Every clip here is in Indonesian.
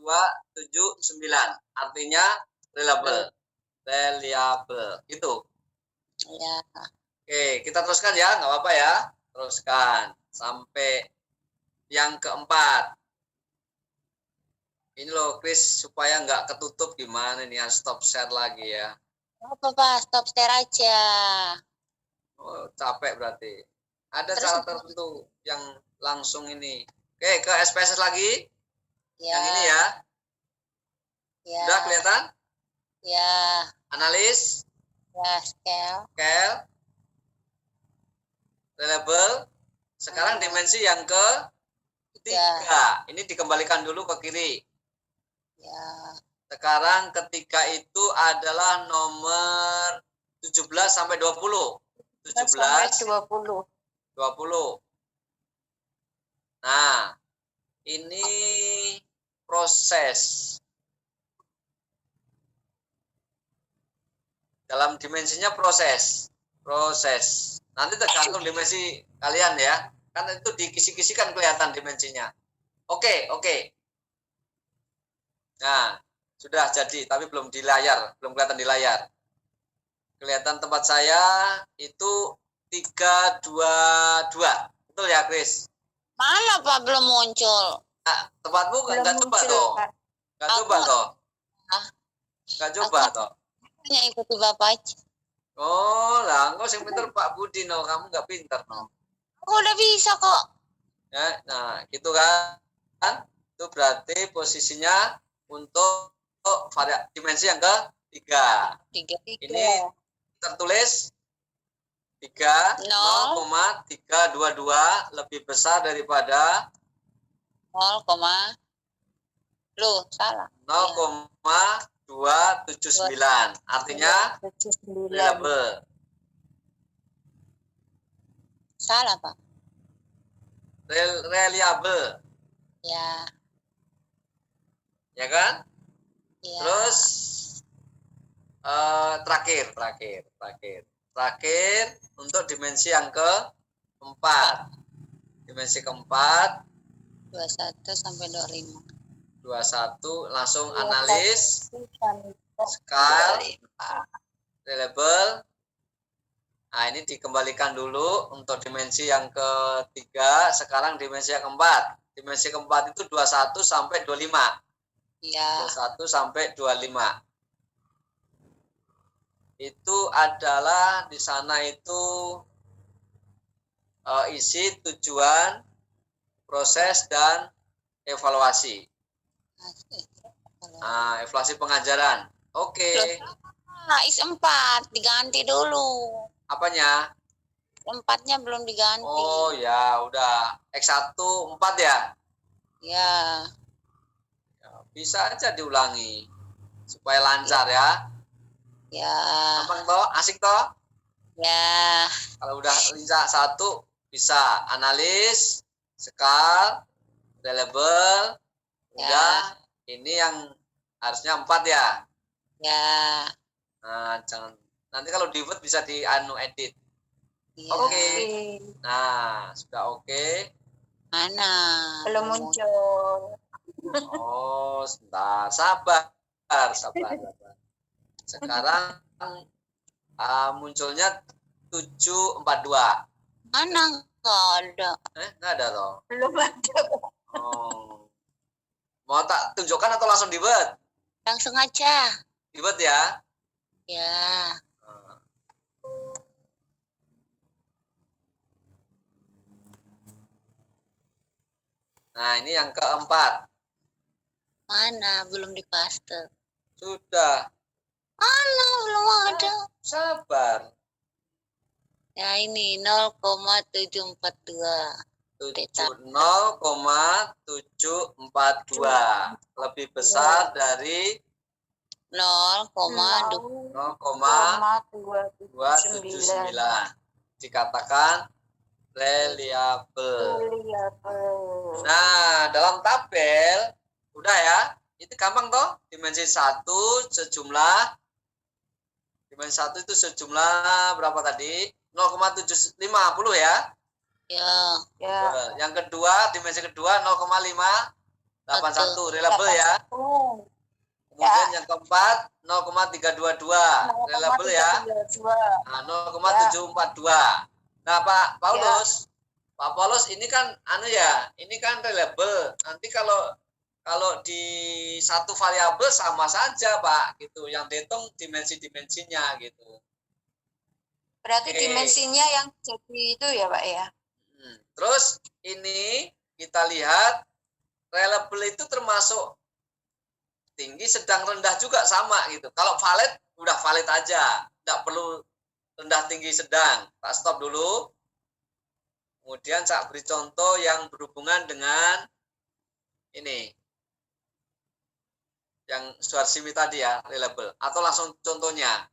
279. Artinya reliable. Itu. Ya. Oke, kita teruskan ya, nggak apa-apa ya. Teruskan sampai yang keempat. Ini loh, Chris, supaya nggak ketutup gimana nih, stop share lagi ya. Apa, stop share aja. Oh, capek berarti. Ada cara tertentu yang langsung ini. Oke, ke SPSS lagi. Ya. Yang ini ya. Ya. Sudah kelihatan? Ya. Analis. Ya, scale. Scale. Reliable. Sekarang dimensi yang ketiga. Ini dikembalikan dulu ke kiri. Ya. Sekarang ketiga itu adalah nomor 17 sampai 20. 17 20. Nah, ini proses. Dalam dimensinya proses. Nanti tergantung dimensi kalian ya. Kan itu dikisi-kisikan kelihatan dimensinya. Oke. Nah, sudah jadi, tapi belum di layar, belum kelihatan di layar. Kelihatan tempat saya itu 322. Betul ya, Chris? Mana Pak belum muncul? Nah, tempatmu nggak coba toh? Nggak coba toh? Nggak coba toh? Hanya ikuti Bapak aja. Oh, lah, engkau yang pintar Pak Budi, no. Kamu nggak pintar, no. Aku udah bisa kok. Ya, nah, gitu kan? Itu berarti posisinya untuk dimensi yang ketiga. Ini tertulis 0,322 lebih besar daripada 0,279. Artinya reliable. Salah, Pak. Reliable. Ya. Ya kan? Ya. Terus terakhir untuk dimensi yang keempat. Dimensi keempat 21 sampai 25. 21 langsung analis scale reliable. Nah, ini dikembalikan dulu untuk dimensi yang ketiga. Sekarang dimensi yang keempat. Dimensi keempat itu 21 sampai 25. Ya. 21 sampai 25. Itu adalah di sana itu isi tujuan, proses, dan evaluasi. Nah, evaluasi pengajaran. Oke. Nah, is 4 diganti dulu. Apanya? 4-nya belum diganti. Oh ya, udah. X1 4 ya? Ya. Bisa aja diulangi supaya lancar ya. Ya. Gampang toh? Asik toh? Ya. Kalau udah lincah 1 bisa analis, scale, reliable. Udah. Ini yang harusnya 4 ya. Ya. Nah, jangan nanti kalau di Word bisa di edit. Ya. Oke. Nah, sudah oke. Mana? Belum muncul. Oh, sebentar. Sabar. Sekarang munculnya 742. Mana? Nggak ada. Nggak ada toh? Belum ada. Oh. Mau tak tunjukkan atau langsung di Word? Langsung aja. Di Word ya? Ya. Nah, ini yang keempat. Mana? Belum dipaste. Sudah. Mana? Belum ada. Sabar. Ya ini 0,742. 0,742 lebih besar dari 0,279. Dikatakan reliable. Nah, dalam tabel udah ya. Itu gampang toh? Dimensi 1 sejumlah dimensi 1 itu sejumlah berapa tadi? 0,750 ya. Ya. Yang kedua, dimensi kedua 0,581 reliable ya. Kemudian yang keempat 0,322 reliable ya. 0,332. Nah, 0,742. Nah, Pak Paulus, Pak Paulus ini kan ini kan reliable. Nanti kalau di satu variabel sama saja, Pak, gitu. Yang dihitung dimensi-dimensinya gitu. Berarti Oke. dimensinya yang jadi itu ya, Pak ya. Terus ini kita lihat reliable itu termasuk tinggi, sedang, rendah juga sama gitu. Kalau valid udah valid aja, tidak perlu rendah, tinggi, sedang. Pak stop dulu. Kemudian saya beri contoh yang berhubungan dengan ini, yang Suharsimi tadi ya, reliable. Atau langsung contohnya.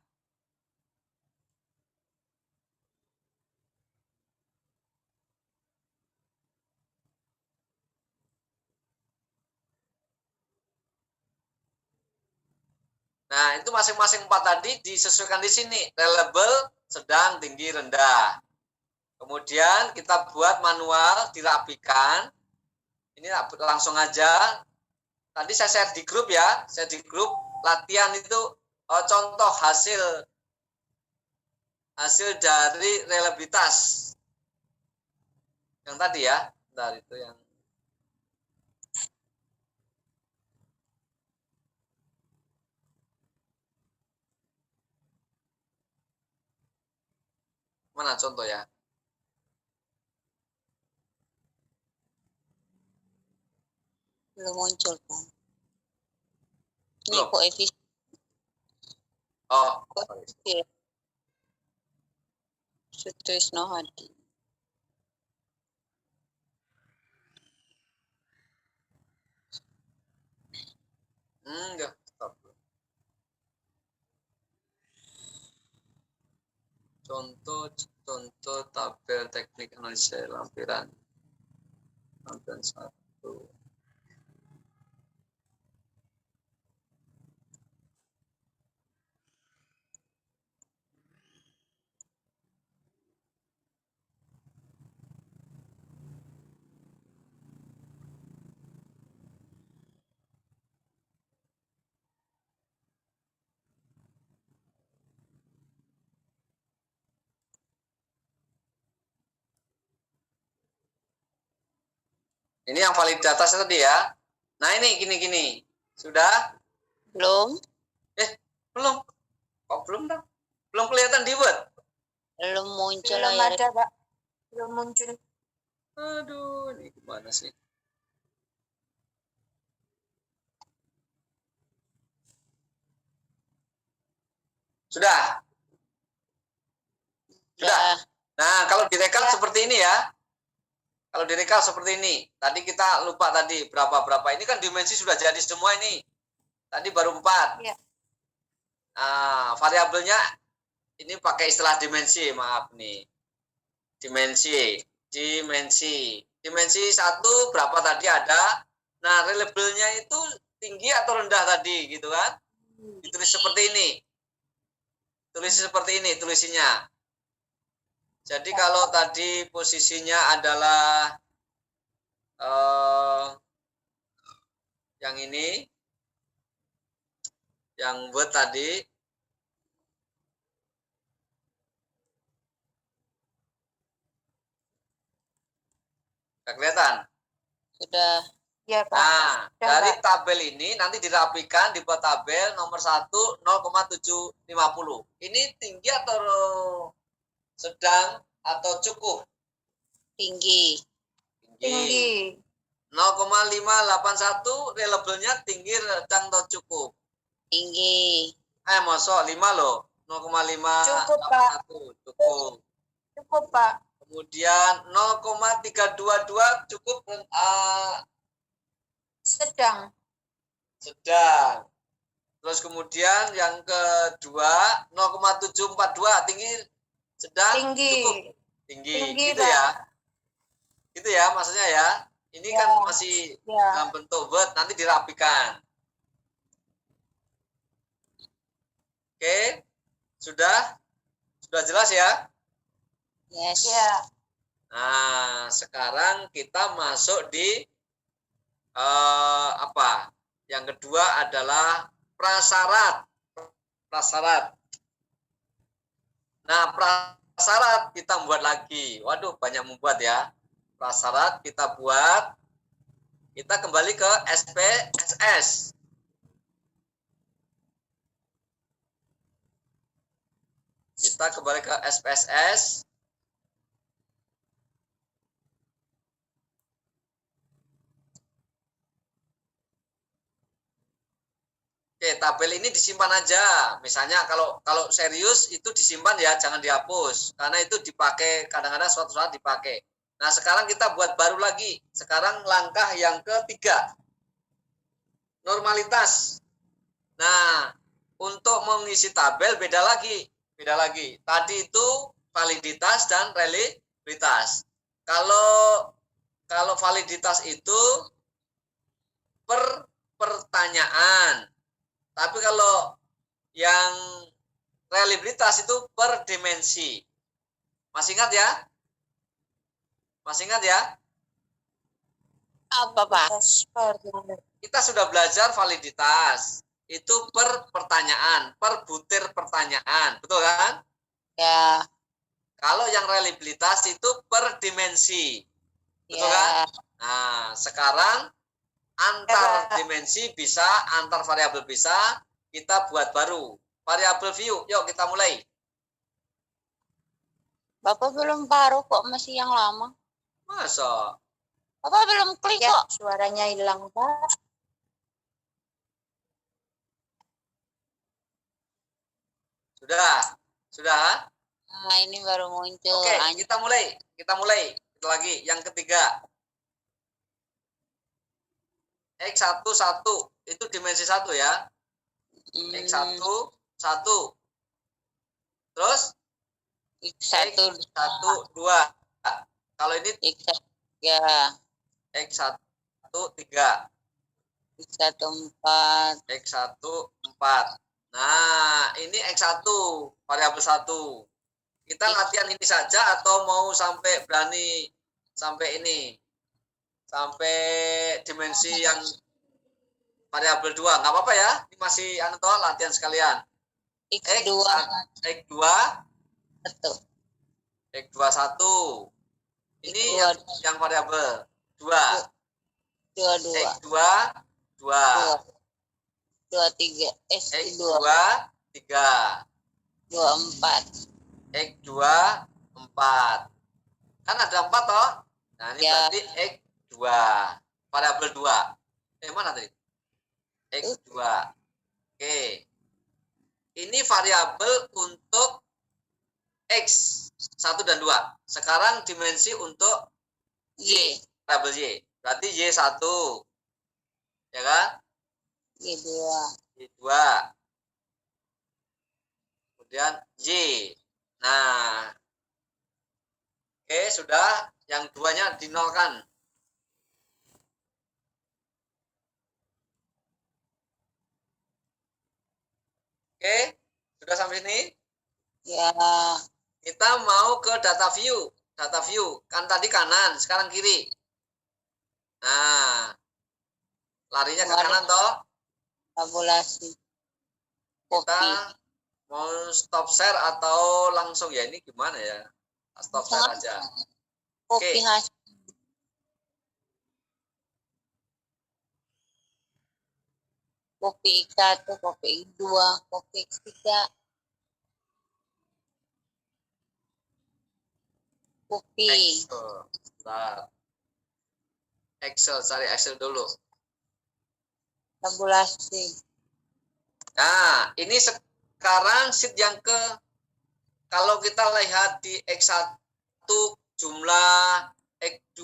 Nah, itu masing-masing 4 tadi disesuaikan di sini. Reliable, sedang, tinggi, rendah. Kemudian kita buat manual, dirapikan. Ini langsung aja. Tadi saya share di grup ya. Saya di grup latihan itu contoh hasil dari reliabilitas. Yang tadi ya. Bentar, itu yang mana contoh ya? Belum muncul, Pak. Ini Belum. koefisien. Oh, Sutrisno Hadi. enggak. Stop. Contoh tabel teknik analisa lampiran 1. Ini yang validitas tadi ya. Nah, ini gini. Sudah? Belum. Belum. Kok belum dong? Belum kelihatan di Word. Belum muncul Belum layar. ada, Pak. Belum muncul. Aduh, ini gimana sih? Sudah? Sudah. Nah, kalau direkal seperti ini ya. Kalau direkal seperti ini. Tadi kita lupa tadi berapa. Ini kan dimensi sudah jadi semua ini. Tadi baru 4. Ya. Nah, variabelnya ini pakai istilah dimensi, maaf nih. Dimensi 1 berapa tadi ada. Nah, reliable-nya itu tinggi atau rendah tadi gitu kan? Ditulis seperti ini. Tulisnya. Jadi kalau tadi posisinya adalah yang ini, yang buat tadi, nggak kelihatan? Sudah. Ya, Pak. Nah, Sudah, dari Pak. tabel ini nanti dirapikan, dibuat tabel nomor 1 0,750. Ini tinggi atau sedang atau cukup? Tinggi. 0,581 reliable-nya tinggi, sedang atau cukup? Tinggi. Masuk 5 loh. 0,581 Cukup, Pak. Cukup. Cukup, Pak. Kemudian 0,322 cukup, Sedang. Terus kemudian yang kedua 0,742 tinggi, sedang, Tinggi. cukup? Tinggi gitu Pak. ya. Gitu ya maksudnya ya. Ini Ya. kan masih Ya. dalam bentuk Word, nanti dirapikan. Oke. Sudah jelas ya? Yes. Ya. Nah, sekarang kita masuk di Yang kedua adalah prasyarat. Prasyarat. Nah, prasyarat kita buat lagi. Waduh, banyak membuat ya. Prasyarat kita buat. Kita kembali ke SPSS. Kita kembali ke SPSS. Oke, tabel ini disimpan aja. Misalnya kalau serius itu disimpan ya, jangan dihapus. Karena itu dipakai, kadang-kadang suatu saat dipakai. Nah, sekarang kita buat baru lagi. Sekarang langkah yang ketiga. Normalitas. Nah, untuk mengisi tabel beda lagi. Beda lagi. Tadi itu validitas dan reliabilitas. Kalau validitas itu per pertanyaan. Tapi kalau yang reliabilitas itu per dimensi. Masih ingat ya? Masih ingat ya? Apa, Pak? Kita sudah belajar validitas. Itu per pertanyaan, per butir pertanyaan. Betul kan? Ya. Kalau yang reliabilitas itu per dimensi. Betul Ya. kan? Nah, sekarang antar dimensi bisa, antar variabel bisa, kita buat baru. Variabel view, yuk kita mulai. Bapak belum baru kok, masih yang lama. Masa? Bapak belum klik Ya, kok. suaranya hilang, Pak. Sudah? Sudah? Nah, ini baru muncul. Oke, kita mulai. Kita mulai. Itu lagi, yang ketiga. X1, 1. Itu dimensi 1 ya. X1, 1. Terus? X1, 2. Kalau ini X3, X1, 3. X1, 4. X1, 4. Nah, ini X1, variabel 1. Kita latihan ini saja atau mau sampai berani sampai ini? Sampai dimensi yang variabel 2. Nggak apa-apa ya. Ini masih latihan sekalian. X2, X2, 1. X2, 1. Ini yang variabel 2. 2, X2, 2. 2, 3. X2, 2, 3. 4. X2, 4. Kan ada 4 toh? Nah, ini Ya. berarti X2. Variabel 2. Mana tadi? X2. Oke. Ini variabel untuk X 1 dan 2. Sekarang dimensi untuk Y. variabel Y. Berarti Y1. Ya kan? Y2. Y2. Kemudian Y. Nah. Oke, sudah. Yang duanya dinolkan. Oke, sudah sampai sini? Ya. Kita mau ke data view. Data view. Kan tadi kanan, sekarang kiri. Nah. Larinya ke kanan toh. Tabulasi. Kita Copy. mau stop share atau langsung ya, ini gimana ya? Stop share aja. Copy hasil. Copy X1, copy X2, copy X3. Copy. Excel. Bentar. Excel, cari Excel dulu. Tabulasi. Nah, ini sekarang sheet yang kalau kita lihat di X1 jumlah X2,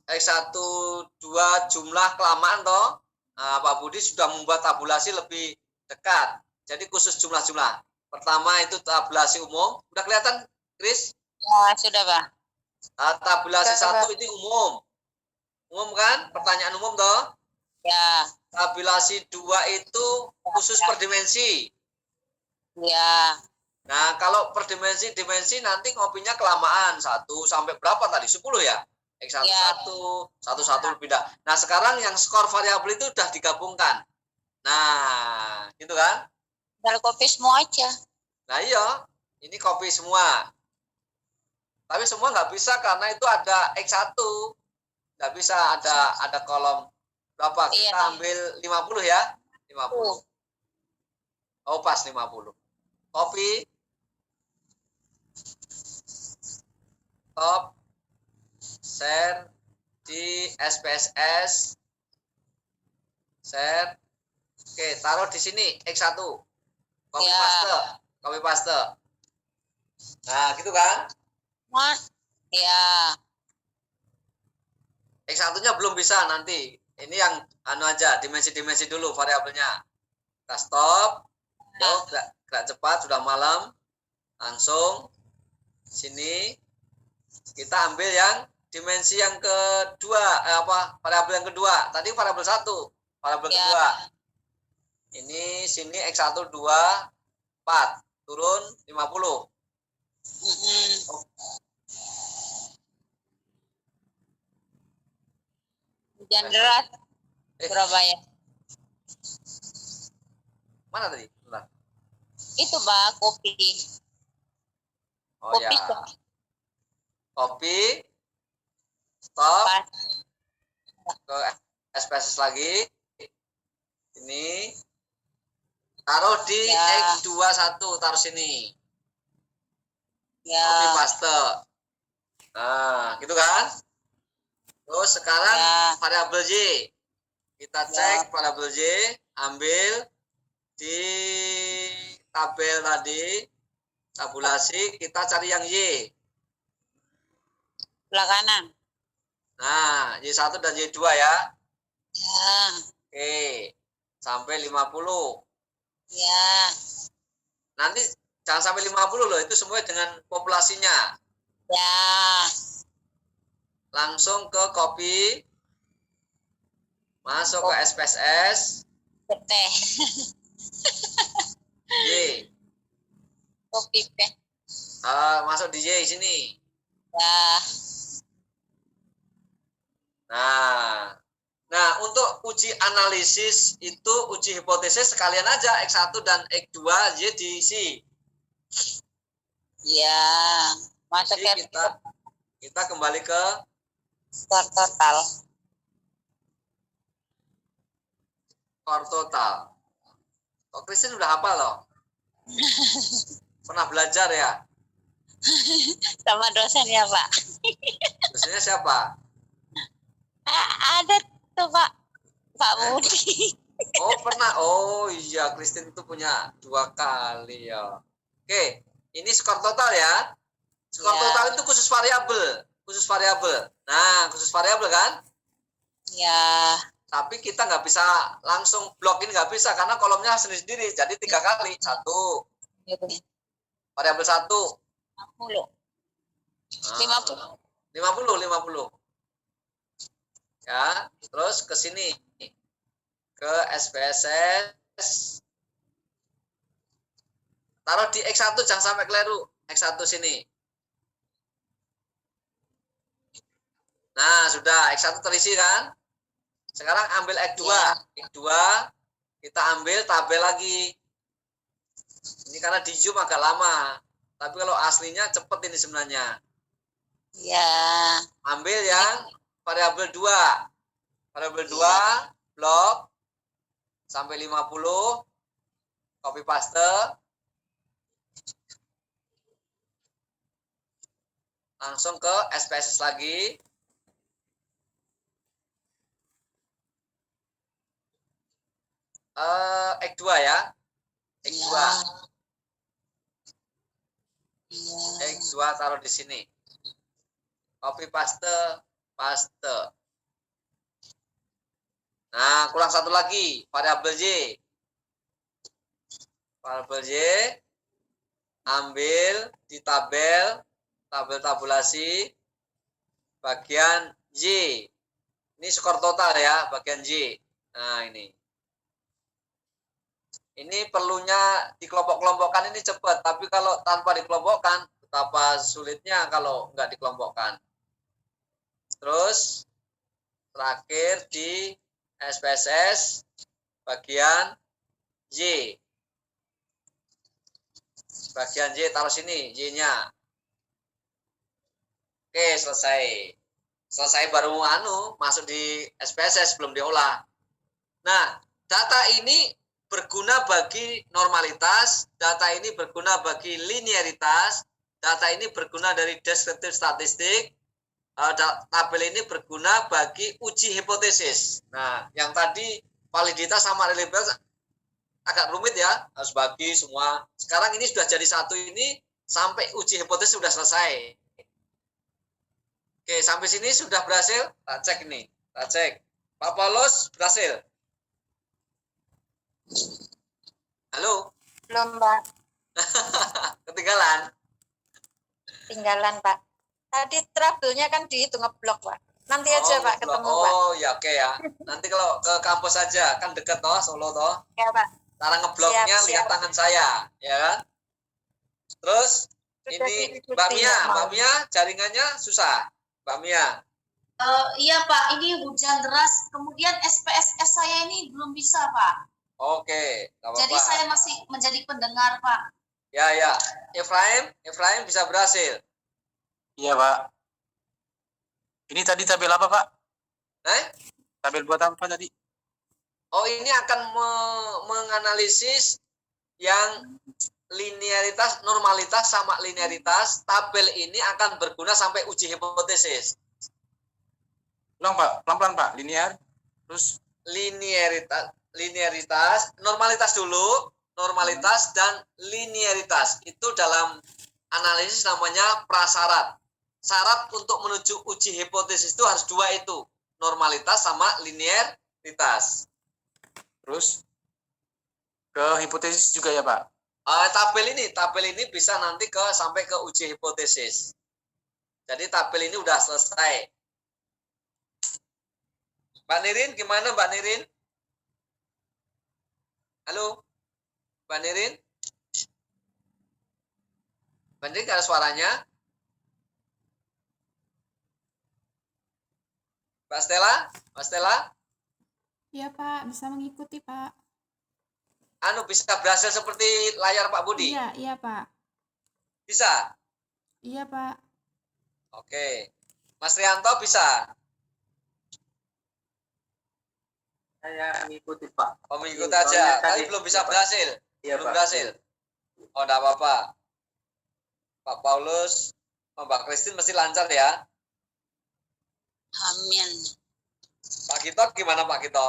X1, 2 jumlah kelamaan toh. Nah, Pak Budi sudah membuat tabulasi lebih dekat. Jadi khusus jumlah-jumlah. Pertama itu tabulasi umum. Udah kelihatan, Chris? Ya, sudah, Pak. Tabulasi 1 ini umum. Umum kan? Pertanyaan umum toh. Ya. Tabulasi 2 itu khusus per dimensi. Ya. Nah, kalau per dimensi nanti ngopinya kelamaan. 1 sampai berapa tadi? 10 ya? X1, Ya. 1 pindah. Nah, sekarang yang skor variabel itu sudah digabungkan. Nah, gitu kan? Tinggal copy semua aja. Nah iya, ini copy semua. Tapi semua nggak bisa karena itu ada X1. Nggak bisa ada kolom berapa? Iya. Kita ambil 50 ya. 50. Oh, pas 50. Copy. Top. Share di SPSS. Share. Oke, taruh di sini X1. Copy Ya. paste. Copy paste. Nah, gitu kan? Ya. X1-nya belum bisa nanti. Ini yang anu aja, dimensi-dimensi dulu variabelnya. Kita stop. Yuk, gerak cepat, sudah malam. Langsung sini kita ambil yang dimensi yang kedua, variabel yang kedua. Tadi variabel 1, variabel Ya. kedua. Ini sini X1 2 4, turun 50. Hujan deras Surabaya. Mana tadi? Bentar. Itu Pak, kopi. Oh Kopi ya. stop. Copy. Stop. Pas. Ke SPSS lagi. Ini taruh di Ya. X21, taruh sini. Ya. Copy paste. Nah, gitu kan? Terus sekarang Ya. variabel Y. Kita cek variabel Y, ambil di tabel tadi, tabulasi, kita cari yang Y. Sebelah kanan. Nah, Y1 dan Y2 ya. Ya. Oke. Sampai 50. Ya. Nanti jangan sampai 50 loh, itu semua dengan populasinya. Ya. Langsung ke copy. Masuk ke SPSS. Teh. Y. Kopi teh. Masuk di Y sini. Ya. Nah, untuk uji analisis itu uji hipotesis sekalian aja X1 dan X2 Y diisi. Ya. Masuk ke kita kembali ke skor total. skor total. Kok Kristen udah hafal loh? Pernah belajar ya? Sama dosennya Pak. Dosennya siapa? Ada tuh Pak. Pak Budi. Oh pernah. Oh iya, Kristen itu punya 2 kali ya. Oke, ini skor total ya. Skor Ya. total itu khusus variabel. Khusus variabel. Nah, khusus variabel kan? Ya. Tapi kita nggak bisa langsung blok ini, nggak bisa karena kolomnya sendiri-sendiri. Jadi 3 kali. 1. Variabel 1. 50. 50. 50. Ya, terus ke sini. Ke SPSS. Taruh di X1, jangan sampai keliru. X1 sini. Nah, sudah. X1 terisi kan? Sekarang ambil X2. Ya. X2 kita ambil tabel lagi. Ini karena di Zoom agak lama. Tapi kalau aslinya cepet ini sebenarnya. Ya. Ambil yang variabel 2. Variabel 2 blok sampai 50. Copy paste. Langsung ke SPSS lagi. X2 ya. X2. Ya. X2 taruh di sini. Copy paste. Nah, kurang satu lagi, variabel Y. Variabel Y ambil di tabel tabulasi bagian Y. Ini skor total ya, bagian Y. Nah, ini. Ini perlunya dikelompok-kelompokkan ini cepat, tapi kalau tanpa dikelompokkan, betapa sulitnya kalau nggak dikelompokkan. Terus, terakhir di SPSS, bagian Y. Bagian Y taruh sini, Y-nya. Oke, selesai. Selesai baru masuk di SPSS, belum diolah. Nah, data ini berguna bagi normalitas, data ini berguna bagi linearitas, data ini berguna dari deskriptif statistik, tabel ini berguna bagi uji hipotesis. Nah, yang tadi validitas sama reliabilitas agak rumit ya, harus bagi semua. Sekarang ini sudah jadi satu ini, sampai uji hipotesis sudah selesai. Oke, sampai sini sudah berhasil? Tak cek nih, tak cek. Pak Paulus berhasil? Halo? Belum, Pak. Ketinggalan? Tinggalan, Pak. Tadi trouble-nya kan dihitung ngeblok, Pak. Nanti aja, Pak, ngeblok. ketemu, Pak. Oh, ya oke ya. Nanti kalau ke kampus aja, kan dekat toh, Solo toh. Ya, Pak. Cara ngebloknya Siap, lihat siap. tangan saya, ya kan? Terus Sudah ini diikuti, Mbak Mia, Pak. Mbak Mia jaringannya susah. Mbak Mia. Iya Pak, ini hujan deras. Kemudian SPSS saya ini belum bisa Pak. Oke, nggak apa-apa. Jadi saya masih menjadi pendengar Pak. Ya, ya. Efraim bisa berhasil. Iya, Pak. Ini tadi tabel apa, Pak? Tabel buat apa tadi? Oh, ini akan menganalisis yang linearitas, normalitas sama linearitas. Tabel ini akan berguna sampai uji hipotesis. Ulang, Pak. Pelan-pelan, Pak. Linear. Terus Linearitas, normalitas dulu, normalitas dan linearitas. Itu dalam analisis namanya prasyarat. Syarat untuk menuju uji hipotesis itu harus dua itu, normalitas sama linearitas. terus ke hipotesis juga ya, Pak? Tabel ini bisa nanti sampai ke uji hipotesis. Jadi tabel ini udah selesai. Mbak Nirin, gimana Mbak Nirin? Halo, Mbak Nirin? Mbak Nirin nggak ada suaranya? Mbak Stella? Mbak Stella? Iya Pak, bisa mengikuti Pak. Bisa berhasil seperti layar Pak Budi? Iya Pak. Bisa? Iya Pak. Oke. Mas Rianto bisa? Saya mengikuti Pak. Oh, mengikuti aja. Tapi belum bisa berhasil? Iya, belum Pak. berhasil? Oh, enggak apa-apa. Pak Paulus, Mbak Kristin mesti lancar ya? Amin. Pak Gito gimana Pak Gito?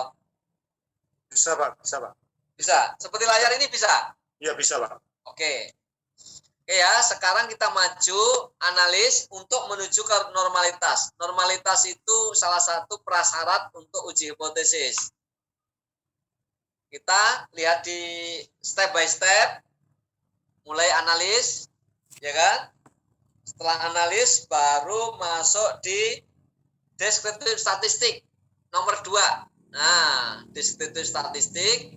Bisa, Pak. Bisa, Pak. Bisa? Seperti layar ini bisa? Iya, bisa, Pak. Oke. Oke ya, sekarang kita maju analis untuk menuju ke normalitas. Normalitas itu salah satu prasyarat untuk uji hipotesis. Kita lihat di step by step, mulai analis, ya kan? Setelah analis baru masuk di deskriptif statistik nomor 2. Nah, deskriptif statistik,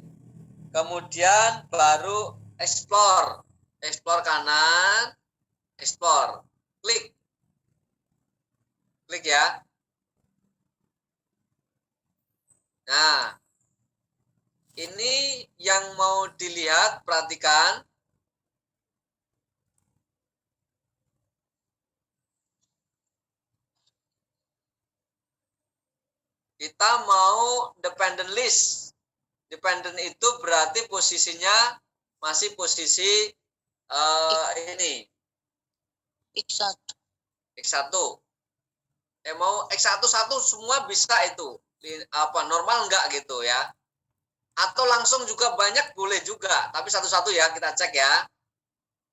kemudian baru explore. Explore kanan, explore. Klik. Klik ya. Nah, ini yang mau dilihat, perhatikan. Kita mau dependent list. Dependent itu berarti posisinya masih posisi ini X1. X1. Mau X1 satu semua bisa itu. Normal enggak gitu ya. Atau langsung juga banyak boleh juga, tapi satu-satu ya kita cek ya.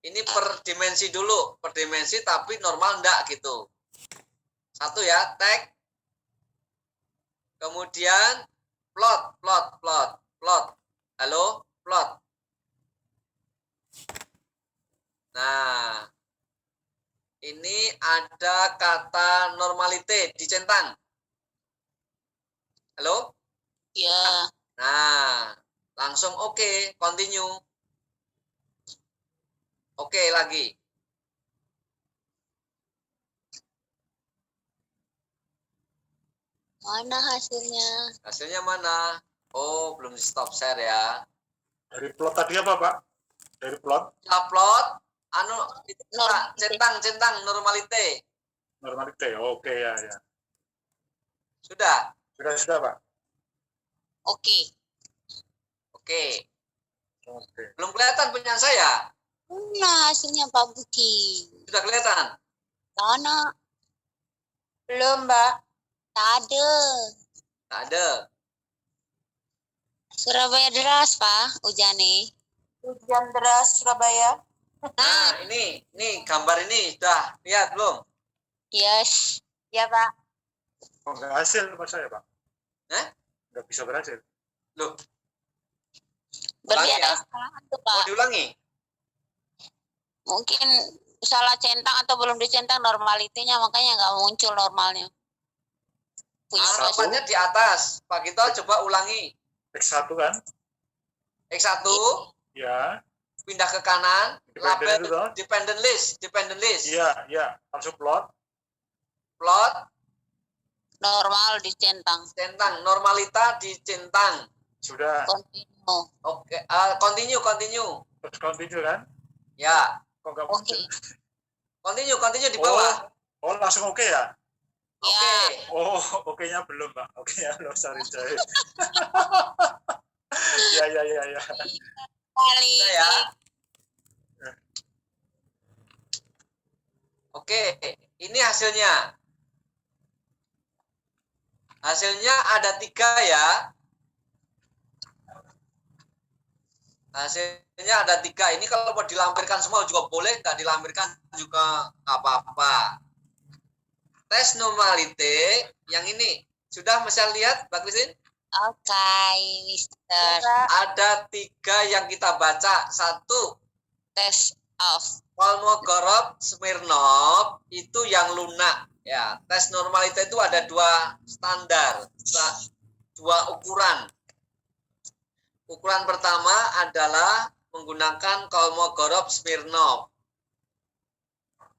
Ini per dimensi dulu, per dimensi tapi normal enggak gitu. Satu ya, tag. Kemudian plot. Halo, plot. Nah, ini ada kata normalite dicentang. Halo? Ya. Nah, langsung oke, continue. Oke, lagi. Mana hasilnya? Hasilnya mana? Oh, belum di stop share ya. Dari plot tadi apa, Pak? Dari plot Upload, itu Pak, centang normalite. normalite. Oke, ya. Sudah. Sudah, Pak. Oke. Oke. Oke. Belum kelihatan punya saya. Nah, hasilnya Pak Budi. Sudah kelihatan. Sana Belum, Mbak. tak ada. Tak ada. Surabaya deras, Pak, hujannya. Hujan deras Surabaya. Nah, ini gambar ini sudah lihat belum? Yes. Ya, Pak. Oh, nggak hasil Pak saya, Pak. Nggak bisa berhasil. Loh, Berarti Ulangi ada ya. kesalahan tuh, mau Pak. diulangi? Mungkin salah centang atau belum dicentang normalitinya, makanya nggak muncul normalnya. Punya Satu. Tempatnya di atas. Pak Gito coba ulangi. X1 kan? X1, Ya. pindah ke kanan, Independent label itu toh? dependent list. Iya. Langsung plot. Plot, normal dicentang. centang, normalita dicentang. Sudah. Continue. Oke, continue. Terus continue kan? Ya, Kok nggak Oke. muncul? continue di bawah. Oh, langsung oke ya? Oke. Ya. Oh, oke-nya belum, Pak. Oke-nya belum, sorry. Ya. Kali. Sudah ya. Oke, ini hasilnya. Hasilnya ada 3 ya. Hasilnya ada 3. Ini kalau mau dilampirkan semua juga boleh, nggak dilampirkan juga nggak apa-apa. Tes normalite yang ini sudah bisa lihat, Mbak Christine? Oke, Mister. Ada 3 yang kita baca. 1, Test off. Kolmogorov Smirnov itu yang lunak. Ya, tes normalite itu ada 2 standar, 2 ukuran. Ukuran pertama adalah menggunakan Kolmogorov Smirnov.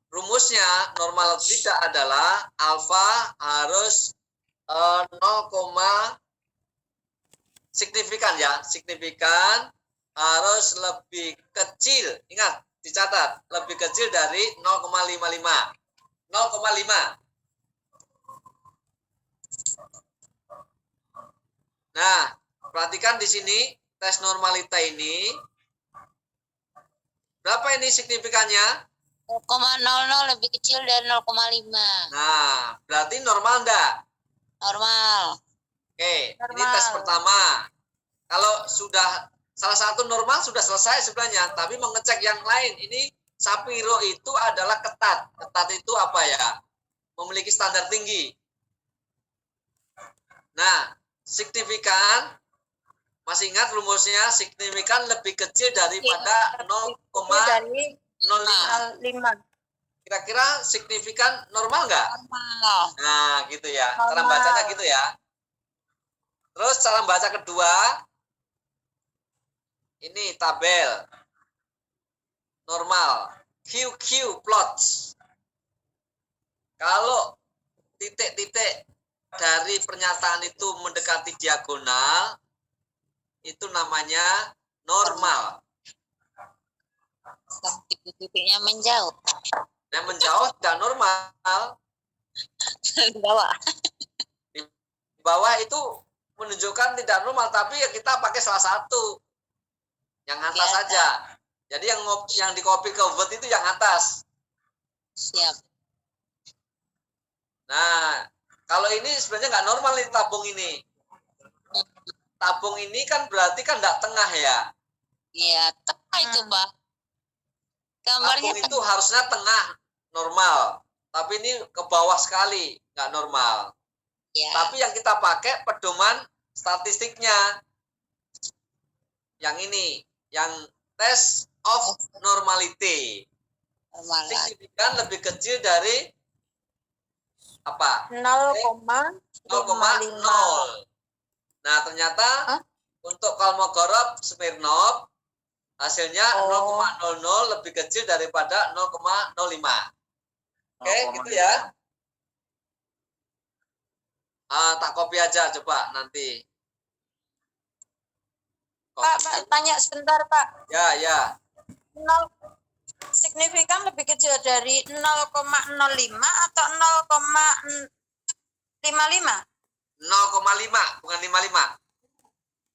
Rumusnya normal atau tidak adalah alfa harus 0, signifikan ya, signifikan harus lebih kecil. Ingat, dicatat, lebih kecil dari 0,55. 0,5. Nah, perhatikan di sini tes normalita ini. Berapa ini signifikannya? 0,00 lebih kecil dari 0,5. Nah, berarti normal enggak? Normal. Oke, ini Normal. tes pertama. Kalau sudah salah satu normal sudah selesai sebenarnya, tapi mengecek yang lain. Ini Sapiro itu adalah ketat. Ketat itu apa ya? Memiliki standar tinggi. Nah, signifikan, masih ingat rumusnya, signifikan lebih kecil daripada 0,05. 5. Kira-kira signifikan normal nggak? Normal. Nah, gitu ya. Cara Normal. bacanya gitu ya. Terus cara baca kedua, ini tabel normal, QQ plots. Kalau titik-titik dari pernyataan itu mendekati diagonal, itu namanya normal. Titik-titiknya menjauh. Yang menjauh tidak normal. Bawah. Di bawah itu menunjukkan tidak normal, tapi ya kita pakai salah satu. Yang atas Ya. saja. Jadi yang di copy ke Word itu yang atas. Siap. Nah, kalau ini sebenarnya nggak normal nih tabung ini. Tabung ini kan berarti kan nggak tengah ya. Iya, tengah itu, Pak. Gambarnya Tabung itu harusnya tengah normal. Tapi ini ke bawah sekali, nggak normal. ya. Tapi yang kita pakai pedoman statistiknya. Yang ini, yang test of normality. Normal lagi. Signifikan lebih kecil dari apa? 0,5. 0,0. Nah, ternyata untuk Kolmogorov Smirnov hasilnya 0,00 lebih kecil daripada 0,05. Oke, gitu ya. Tak copy aja coba nanti. Pak, tanya sebentar, Pak. Ya. 0 signifikan lebih kecil dari 0,05 atau 0,55? 0,5 bukan 55.